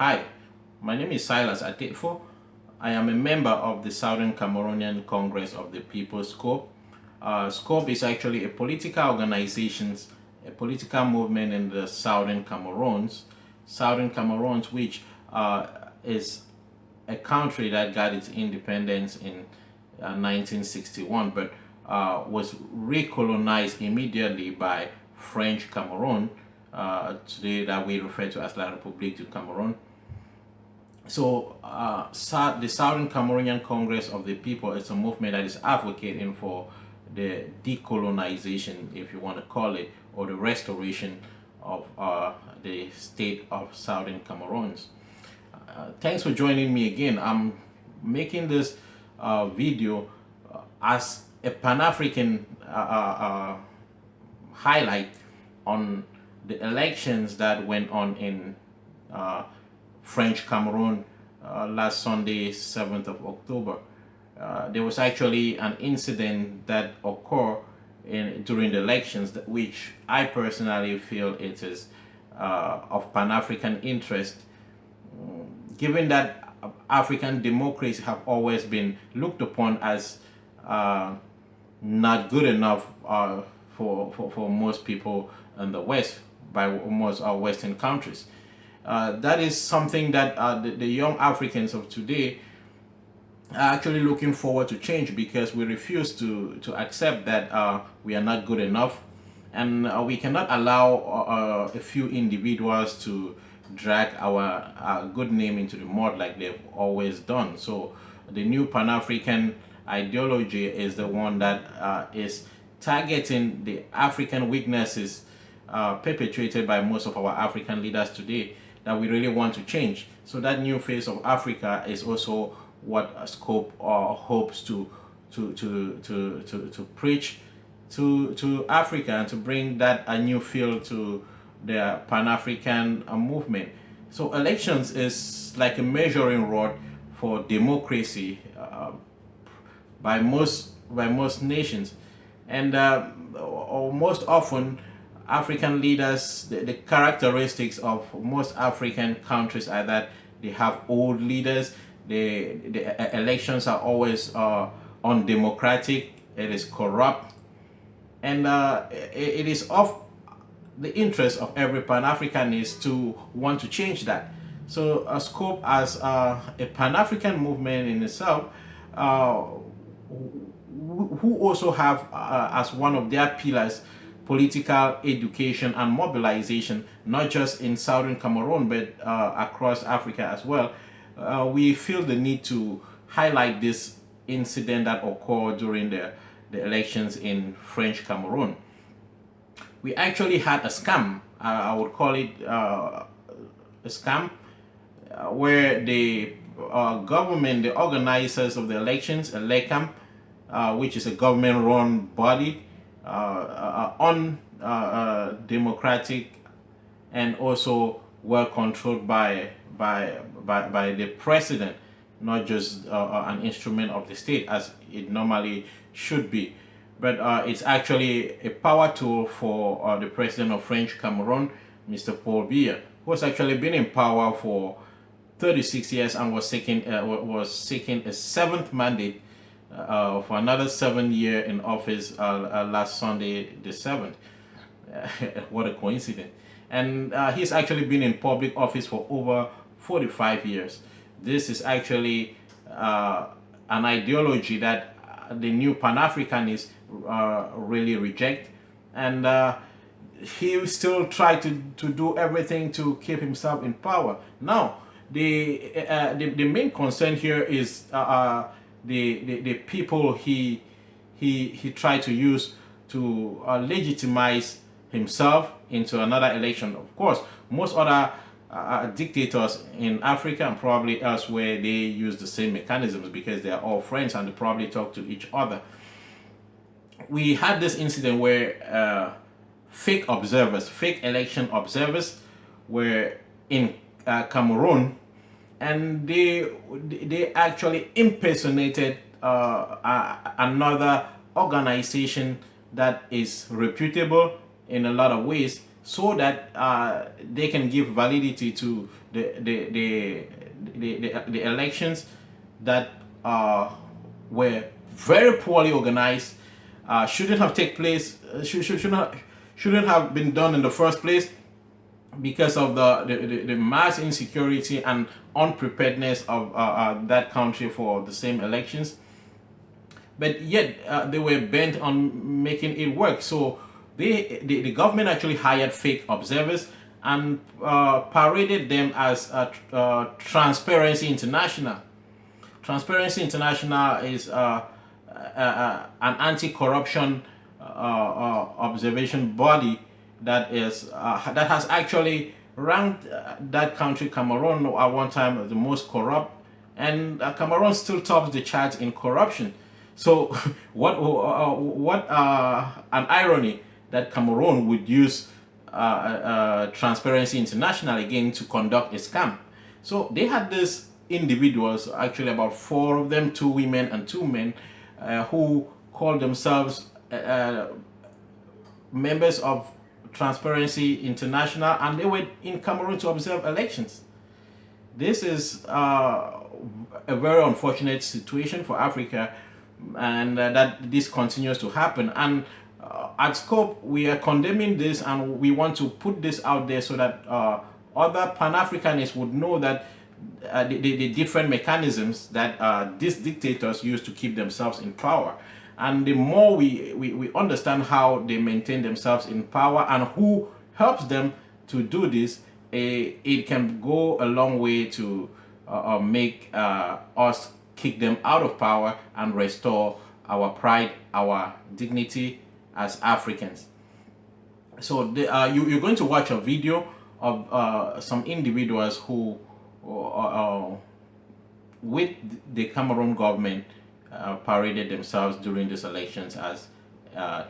Hi, my name is Silas Atetfo. I am a member of the Southern Cameroonian Congress of the People, SCOPE. SCOPE is actually a political organization, a political movement in the Southern Cameroons. Southern Cameroons, which is a country that got its independence in 1961, but was recolonized immediately by French Cameroon, today that we refer to as La République du Cameroun. So the Southern Cameroonian Congress of the People is a movement that is advocating for the decolonization, if you want to call it, or the restoration of the state of Southern Cameroons. Thanks for joining me again. I'm making this video as a Pan-African highlight on the elections that went on in French Cameroon last Sunday, 7th of October. There was actually an incident that occurred during the elections, which I personally feel it is of Pan-African interest, given that African democracy have always been looked upon as not good enough for most people in the West by most Western countries. That is something that the young Africans of today are actually looking forward to change, because we refuse to accept that we are not good enough, and we cannot allow a few individuals to drag our good name into the mud like they've always done. So the new Pan-African ideology is the one that is targeting the African weaknesses perpetrated by most of our African leaders today, that we really want to change. So that new face of Africa is also what SCOPE hopes to preach to Africa, and to bring that a new feel to the Pan-African movement. So elections is like a measuring rod for democracy by most nations, and most often African leaders, the characteristics of most African countries are that they have old leaders. The elections are always undemocratic. It is corrupt, and it is of the interest of every Pan-Africanist to want to change that. So SCOPE, as a Pan-African movement in itself, who also have as one of their pillars political education and mobilization, not just in Southern Cameroon, but across Africa as well. We feel the need to highlight this incident that occurred during the elections in French Cameroon. We actually had a scam, I would call it a scam, where the government, the organizers of the elections, ELECAM, which is a government-run body, undemocratic and also well controlled by the president, not just an instrument of the state as it normally should be, but it's actually a power tool for the president of French Cameroon, Mr. Paul Biya, who has actually been in power for 36 years and was seeking a seventh mandate for another 7 years in office last Sunday the 7th. What a coincidence. And he's actually been in public office for over 45 years. This is actually an ideology that the new Pan-Africanists really reject, and he still try to do everything to keep himself in power. Now, the main concern here is the people he tried to use to legitimize himself into another election. Of course, most other dictators in Africa and probably elsewhere, they use the same mechanisms because they are all friends and they probably talk to each other. We had this incident where fake election observers were in Cameroon, and they actually impersonated another organization that is reputable in a lot of ways. so that they can give validity to the elections that were very poorly organized, shouldn't have take place, shouldn't have been done in the first place because of the mass insecurity and unpreparedness of that country for the same elections. But yet they were bent on making it work. So the government actually hired fake observers and paraded them as Transparency International. Transparency International is an anti-corruption observation body that has actually ranked that country, Cameroon, at one time as the most corrupt, and Cameroon still tops the charts in corruption. So what an irony that Cameroon would use Transparency International again to conduct a scam. So they had these individuals, actually about 4 of them, 2 women and 2 men, who called themselves members of Transparency International, and they were in Cameroon to observe elections. This is a very unfortunate situation for Africa, and that this continues to happen. And at Scope, we are condemning this, and we want to put this out there so that other Pan-Africanists would know that the different mechanisms that these dictators use to keep themselves in power. And the more we understand how they maintain themselves in power and who helps them to do this, it can go a long way to make us kick them out of power and restore our pride, our dignity as Africans. So you're going to watch a video of some individuals who, with the Cameroon government, paraded themselves during these elections as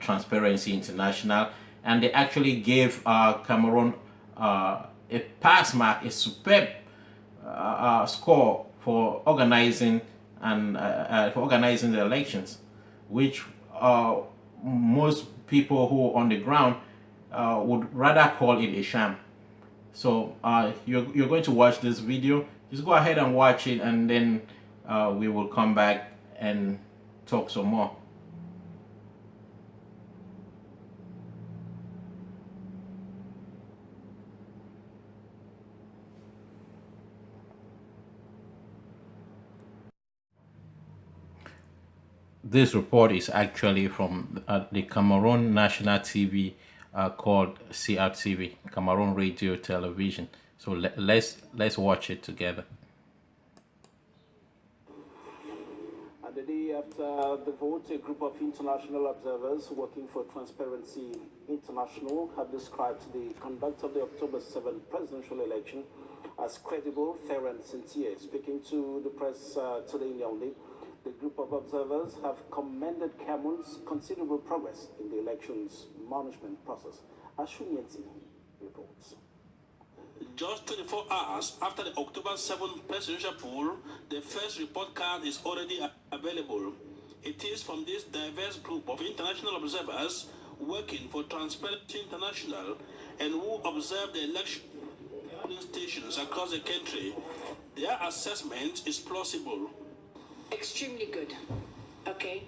Transparency International, and they actually gave Cameroon a pass mark, a superb score for organizing the elections, which most people who are on the ground would rather call it a sham. So you're going to watch this video. Just go ahead and watch it, and then we will come back and talk some more. This report is actually from the Cameroon National TV called CRTV, Cameroon Radio Television. So let's watch it together. And the day after the vote, a group of international observers working for Transparency International have described the conduct of the October 7th presidential election as credible, fair and sincere. Speaking to the press today in Yaoundé, the group of observers have commended Cameroon's considerable progress in the elections management process. Ashunyensi reports. Just 24 hours after the October 7th presidential poll, the first report card is already available. It is from this diverse group of international observers working for Transparency International and who observe the election stations across the country. Their assessment is plausible. Extremely good. Okay.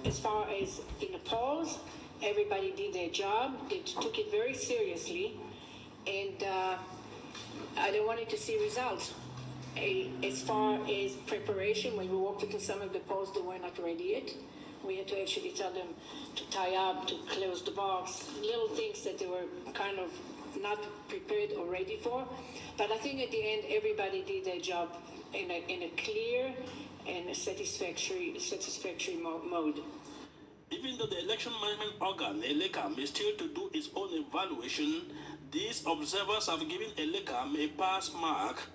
As far as in the polls, everybody did their job. They took it very seriously, and I don't wanted to see results. As far as preparation, when we walked into some of the polls, they were not ready yet. We had to actually tell them to tie up, to close the box, little things that they were kind of not prepared or ready for. But I think at the end, everybody did their job in a clear and a satisfactory mode. Even though the election management organ, ELECAM, is still to do its own evaluation, these observers have given ELECAM a pass mark.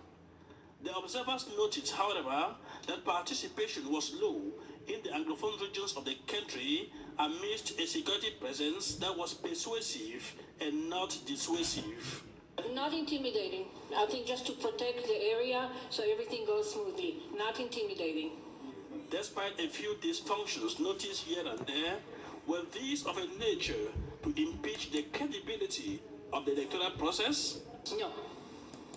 The observers noted, however, that participation was low in the Anglophone regions of the country amidst a security presence that was persuasive and not dissuasive. Not intimidating. I think just to protect the area so everything goes smoothly. Not intimidating. Despite a few dysfunctions noticed here and there, were these of a nature to impeach the credibility of the electoral process? No.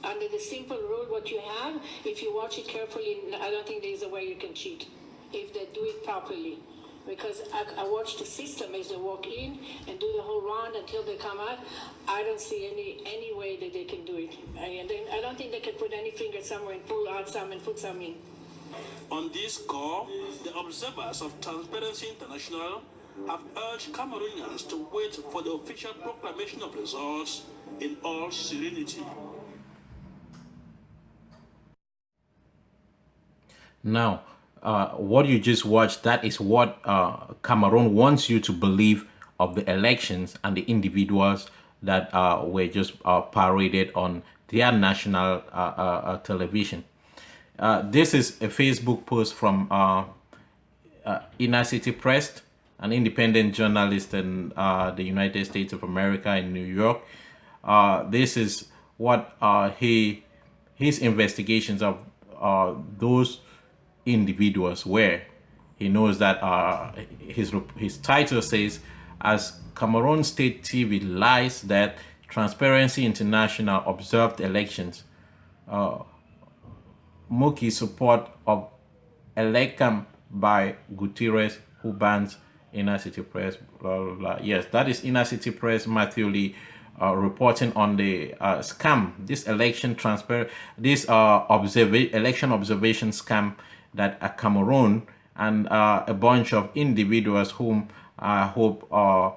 Under the simple rule, what you have, if you watch it carefully, I don't think there's a way you can cheat if they do it properly. Because I watch the system as they walk in and do the whole round until they come out. I don't see any way that they can do it. I don't think they can put any finger somewhere and pull out some and put some in. On this score, the observers of Transparency International have urged Cameroonians to wait for the official proclamation of results in all serenity. Now, what you just watched, that is what Cameroon wants you to believe of the elections and the individuals that were just paraded on their national television. This is a Facebook post from Inner City Press, an independent journalist in the United States of America in New York. This is what his investigations of those individuals were. He knows that his title says, as Cameroon State TV lies that Transparency International observed elections, Muki support of Elecam by Gutierrez, who bans Inner City Press, blah, blah, blah. Yes, that is Inner City Press, Matthew Lee, reporting on the scam, this election election observation scam that Cameroon and a bunch of individuals whom I hope our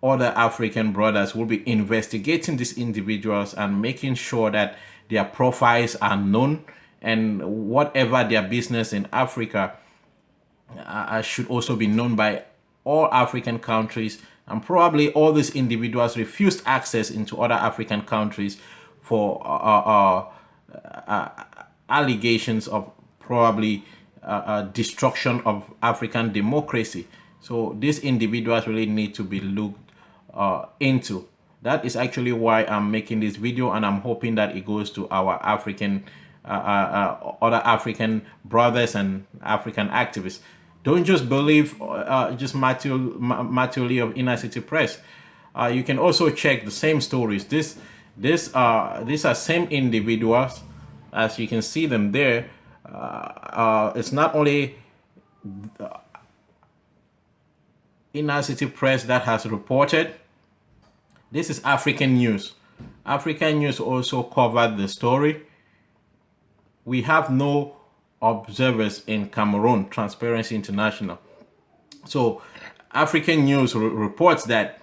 other African brothers will be investigating these individuals and making sure that their profiles are known, and whatever their business in Africa should also be known by all African countries. And probably all these individuals refused access into other African countries for allegations of probably destruction of African democracy. So these individuals really need to be looked into. That is actually why I'm making this video, and I'm hoping that it goes to our African other African brothers and African activists. Don't just believe just Matthew Lee of Inner City Press. You can also check the same stories. These are same individuals, as you can see them there. It's not only Inner City Press that has reported. This is African News. African News also covered the story. We have no observers in Cameroon, Transparency International. So African News reports that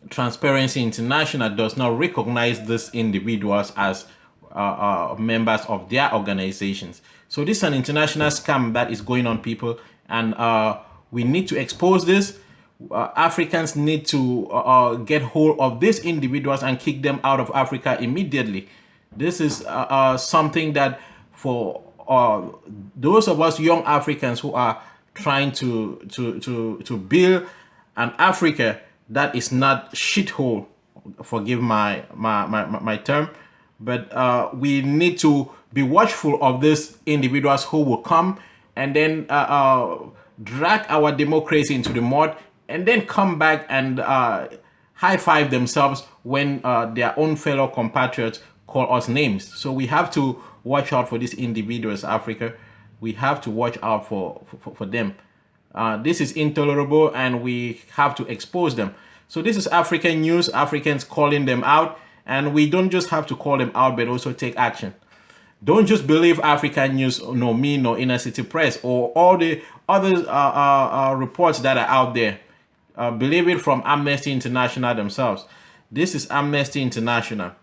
Transparency International does not recognize these individuals as members of their organizations. So this is an international scam that is going on, people, and we need to expose this. Africans need to get hold of these individuals and kick them out of Africa immediately. This is something that for those of us young Africans who are trying to build an Africa that is not shithole, forgive my term, but we need to be watchful of these individuals who will come and then drag our democracy into the mud, and then come back and high-five themselves when their own fellow compatriots call us names. So we have to watch out for these individuals, Africa. We have to watch out for them. This is intolerable, and we have to expose them. So this is African News, Africans calling them out, and we don't just have to call them out, but also take action. Don't just believe African News, nor me, nor Inner City Press, or all the other reports that are out there. Believe it from Amnesty International themselves. This is Amnesty International.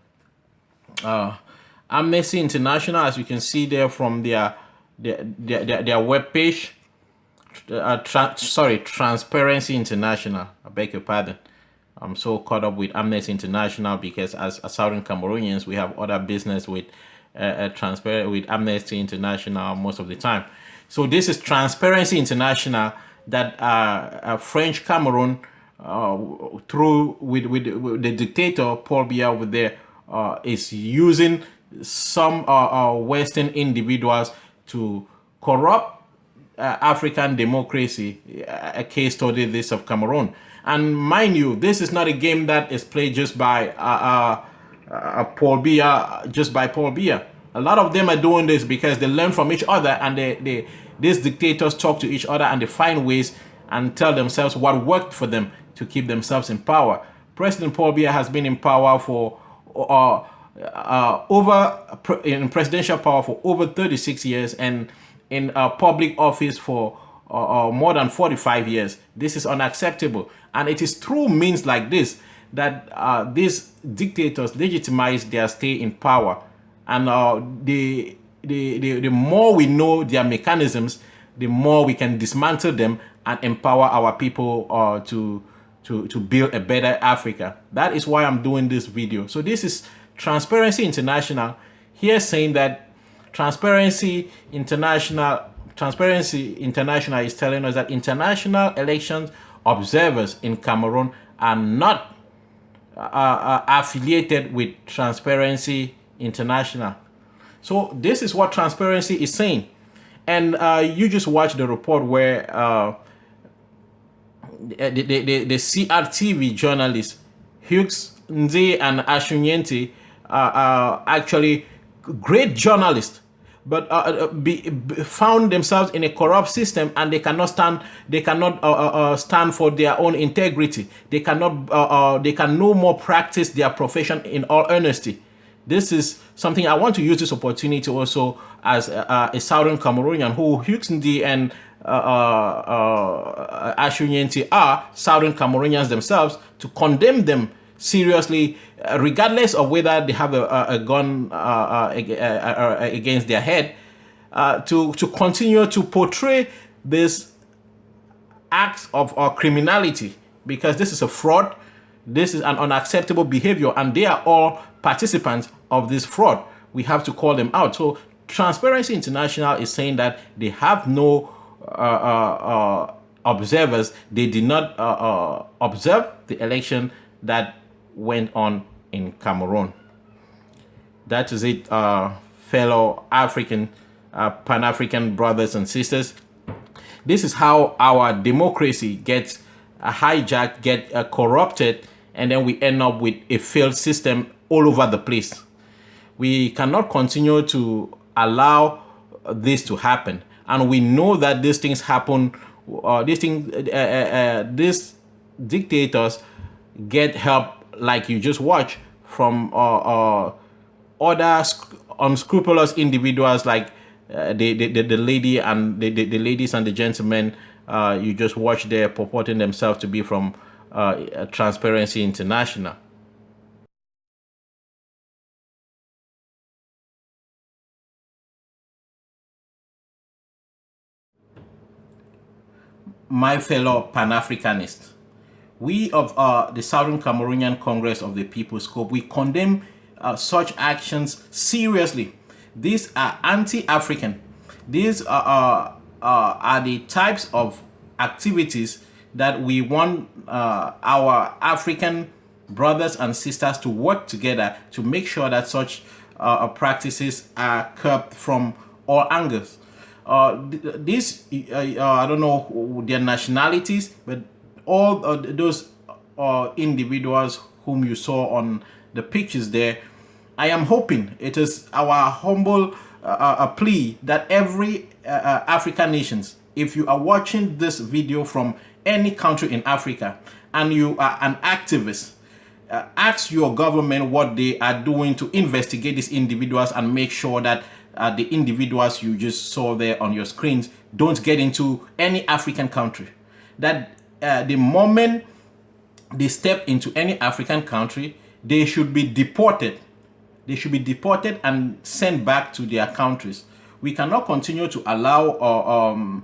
Amnesty International, as you can see there from their web page. Transparency International. I beg your pardon. I'm so caught up with Amnesty International because as Southern Cameroonians, we have other business with with Amnesty International most of the time. So this is Transparency International that French Cameroon through with the dictator Paul Biya over there is using some Western individuals to corrupt African democracy, a case study this of Cameroon. And mind you, this is not a game that is played just by Paul Biya, Paul Biya. A lot of them are doing this because they learn from each other, and these dictators talk to each other and they find ways and tell themselves what worked for them to keep themselves in power. President Paul Biya has been in power for in presidential power for over 36 years, and in public office for more than 45 years. This is unacceptable, and it is through means like this that these dictators legitimize their stay in power. And the more we know their mechanisms, the more we can dismantle them and empower our people to build a better Africa. That is why I'm doing this video. So this is Transparency International here saying that Transparency International is telling us that international elections observers in Cameroon are not affiliated with Transparency International. So this is what Transparency is saying. And you just watched the report where the CRTV journalists Hughes Nze and Ashunyenti are actually great journalists, but found themselves in a corrupt system, and they cannot stand. They cannot stand for their own integrity. They cannot. They can no more practice their profession in all earnesty. This is something I want to use this opportunity also as a Southern Cameroonian who Hughes Nze and Ashunyenti are Southern Cameroonians themselves, to condemn them seriously, regardless of whether they have a gun against their head, to continue to portray this acts of criminality, because this is a fraud. This is an unacceptable behavior, and they are all participants of this fraud. We have to call them out. So Transparency International is saying that they have no observers. They did not observe the election that went on in Cameroon. That is it, fellow African, Pan-African brothers and sisters. This is how our democracy gets hijacked, get corrupted, and then we end up with a failed system all over the place. We cannot continue to allow this to happen, and we know that these things happen. These dictators get help, like you just watched, from other unscrupulous individuals, like the lady and the ladies and the gentlemen you just watched there, purporting themselves to be from Transparency International. My fellow Pan-Africanists, we of the Southern Cameroonian Congress of the People's Scope, we condemn such actions seriously. These are anti-African. These are the types of activities that we want our African brothers and sisters to work together to make sure that such practices are curbed from all angles. These, I don't know their nationalities, but all those individuals whom you saw on the pictures there, I am hoping, it is our humble plea that every African nations, if you are watching this video from any country in Africa and you are an activist, ask your government what they are doing to investigate these individuals and make sure that the individuals you just saw there on your screens don't get into any African country. That the moment they step into any African country, they should be deported. They should be deported and sent back to their countries. We cannot continue to allow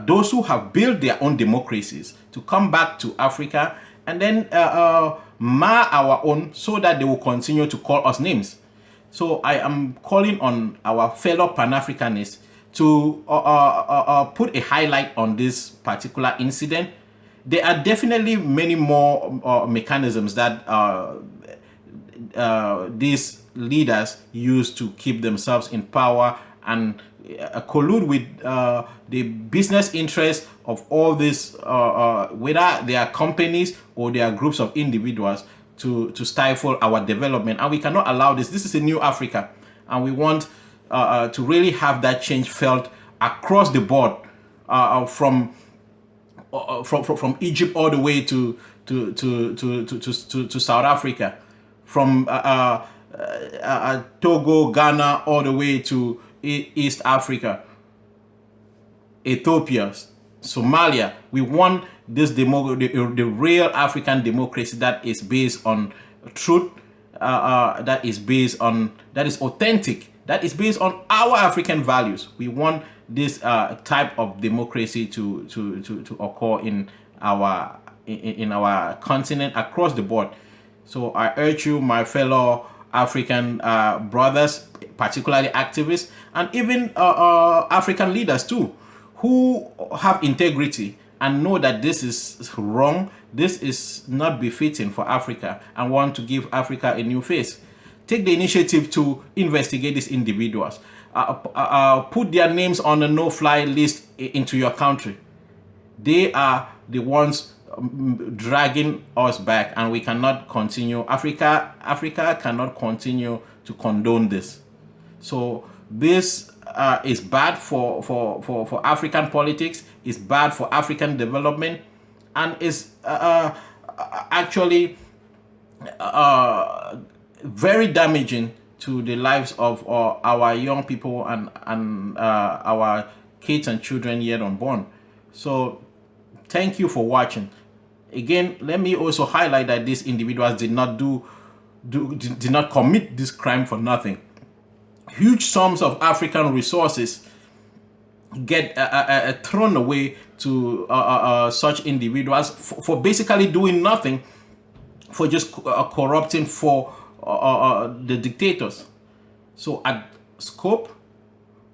those who have built their own democracies to come back to Africa and then mar our own, so that they will continue to call us names. So I am calling on our fellow Pan-Africanists to put a highlight on this particular incident. There are definitely many more mechanisms that these leaders use to keep themselves in power and collude with the business interests of all these, whether they are companies or they are groups of individuals, to stifle our development. And we cannot allow this. This is a new Africa, and we want to really have that change felt across the board, from Egypt all the way to South Africa, from Togo, Ghana, all the way to East Africa, Ethiopia, Somalia. We want this the real African democracy that is based on truth, that is authentic, that is based on our African values. We want this type of democracy to occur in our continent across the board. So I urge you, my fellow African brothers, particularly activists, and even African leaders too, who have integrity and know that this is wrong, this is not befitting for Africa, and want to give Africa a new face. Take the initiative to investigate these individuals. Put their names on a no-fly list into your country. They are the ones dragging us back, and we cannot continue. Africa cannot continue to condone this. So this is bad for African politics. It's bad for African development, and is actually very damaging to the lives of our young people and our kids and children yet unborn. So thank you for watching. Again, let me also highlight that these individuals did not commit this crime for nothing. Huge sums of African resources get thrown away to such individuals for basically doing nothing, for just corrupting for the dictators. So at Scope,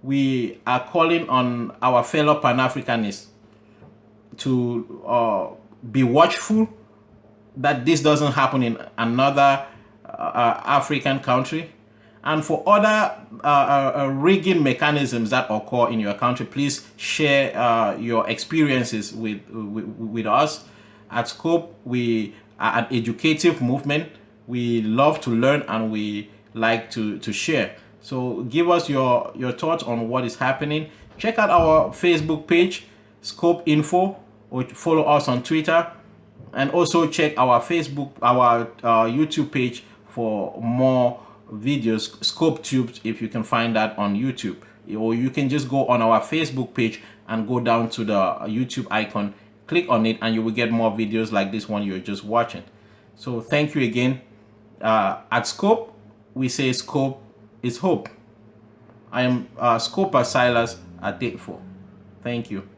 we are calling on our fellow Pan-Africanists to be watchful that this doesn't happen in another African country. And for other rigging mechanisms that occur in your country, please share your experiences with us. At Scope, we are an educative movement. We love to learn, and we like to share. So give us your thoughts on what is happening. Check out our Facebook page, Scope Info, or follow us on Twitter, and also check our YouTube page for more videos, Scope Tubes, if you can find that on YouTube. Or you can just go on our Facebook page and go down to the YouTube icon, click on it, and you will get more videos like this one you're just watching. So thank you again. At Scope, we say Scope is hope. I am Scoper Silas at Date 4. Thank you.